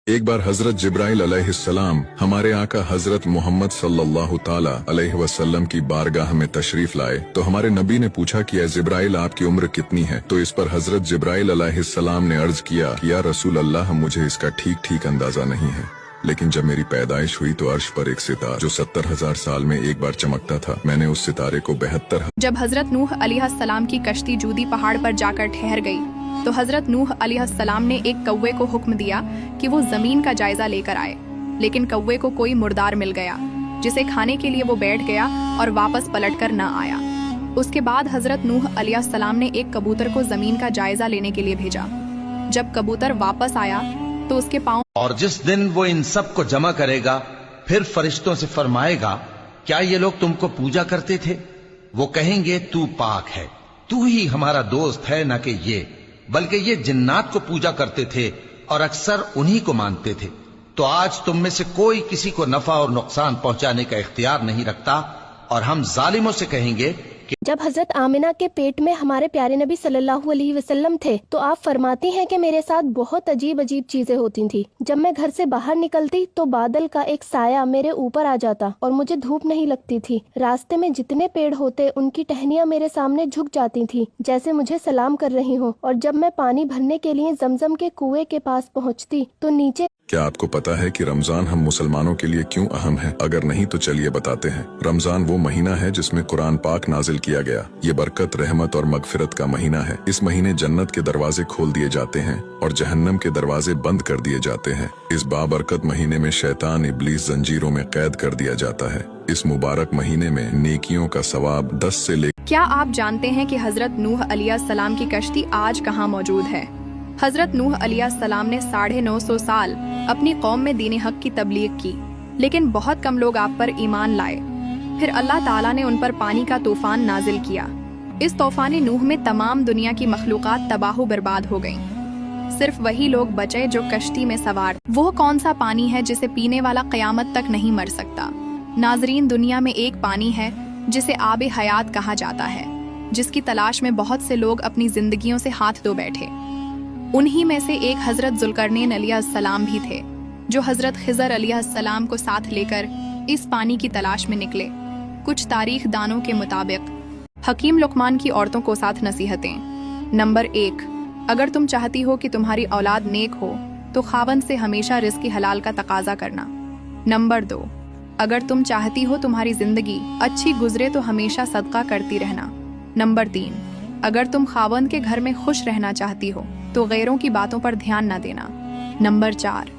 एक बार हजरत जिब्राइल अलैहिस्सलाम हमारे आका हजरत मोहम्मद सल्लल्लाहु ताला अलैहि वसल्लम की बारगाह में तशरीफ लाए तो हमारे नबी ने पूछा कि ए जिब्राइल आपकी उम्र कितनी है। तो इस पर हजरत जिब्राइल अलैहिस्सलाम ने अर्ज किया कि या रसूल अल्लाह, मुझे इसका ठीक ठीक अंदाजा नहीं है, लेकिन जब मेरी पैदाइश हुई तो अर्श पर एक सितारा जो 70,000 साल में एक बार चमकता था, मैंने उस सितारे को 72। जब हजरत नूह अलैहिस्सलाम की कश्ती जूदी पहाड़ पर जाकर ठहर गई तो हजरत नूह अलैहिस्सलाम ने एक कौवे को हुक्म दिया कि वो जमीन का जायजा लेकर आए, लेकिन कौवे को कोई मुर्दार मिल गया जिसे खाने के लिए वो बैठ गया और वापस पलटकर न आया। उसके बाद हजरत नूह अलैहिस्सलाम ने एक कबूतर को जमीन का जायजा लेने के लिए भेजा। जब कबूतर वापस आया तो उसके पाँव और जिस दिन वो इन सब को जमा करेगा फिर फरिश्तों से फरमाएगा, क्या ये लोग तुमको पूजा करते थे? वो कहेंगे, तू पाक है, तू ही हमारा दोस्त है, न कि ये, बल्कि ये जिन्नात को पूजा करते थे और अक्सर उन्हीं को मानते थे। तो आज तुम में से कोई किसी को नफा और नुकसान पहुंचाने का इख्तियार नहीं रखता और हम जालिमों से कहेंगे कि जब हजरत आमिना के पेट में हमारे प्यारे नबी सल्लल्लाहु अलैहि वसल्लम थे तो आप फरमाती हैं कि मेरे साथ बहुत अजीब अजीब चीजें होती थी। जब मैं घर से बाहर निकलती तो बादल का एक साया मेरे ऊपर आ जाता और मुझे धूप नहीं लगती थी। रास्ते में जितने पेड़ होते उनकी टहनियाँ मेरे सामने झुक जाती थी जैसे मुझे सलाम कर रही हो। और जब मैं पानी भरने के लिए जमजम के कुएं के पास पहुँचती तो नीचे। क्या आपको पता है कि रमजान हम मुसलमानों के लिए क्यों अहम है? अगर नहीं तो चलिए बताते हैं। रमजान वो महीना है जिसमें कुरान पाक नाजिल किया गया। ये बरकत, रहमत और मगफिरत का महीना है। इस महीने जन्नत के दरवाजे खोल दिए जाते हैं और जहन्नम के दरवाजे बंद कर दिए जाते हैं। इस बाबरकत महीने में शैतान इब्लीस जंजीरों में कैद कर दिया जाता है। इस मुबारक महीने में नेकियों का सवाब 10 से लेकर। क्या आप जानते हैं कि हजरत नूह अलैहिस्सलाम की कश्ती आज कहाँ मौजूद है? हजरत नूह अलैहिस्सलाम ने 950 साल अपनी कौम में दीन हक की तबलीग की, लेकिन बहुत कम लोग आप पर ईमान लाए। फिर अल्लाह ताला ने उन पर पानी का तूफान नाजिल किया। इस तूफान नूह में तमाम दुनिया की मखलूकात तबाह बर्बाद हो गईं। सिर्फ वही लोग बचे जो कश्ती में सवार। वो कौन सा पानी है जिसे पीने वाला क़यामत तक नहीं मर सकता? नाजरीन, दुनिया में एक पानी है जिसे आबे हयात कहा जाता है, जिसकी तलाश में बहुत से लोग अपनी जिंदगियों से हाथ धो बैठे। उन्हीं में से एक हजरत जुल्करनैन अलैहिस्सलाम भी थे, जो हजरत खिज़र अलैहिस्सलाम को साथ लेकर इस पानी की तलाश में निकले। कुछ तारीख दानों के मुताबिक हकीम लुकमान की औरतों को साथ नसीहतें। नंबर 1, अगर तुम चाहती हो कि तुम्हारी औलाद नेक हो तो खावन से हमेशा रिज़्क़ हलाल का तकाजा करना। नंबर 2, अगर तुम चाहती हो तुम्हारी जिंदगी अच्छी गुजरे तो हमेशा सदका करती रहना। नंबर 3, अगर तुम खावन के घर में खुश रहना चाहती हो तो गैरों की बातों पर ध्यान न देना। नंबर 4,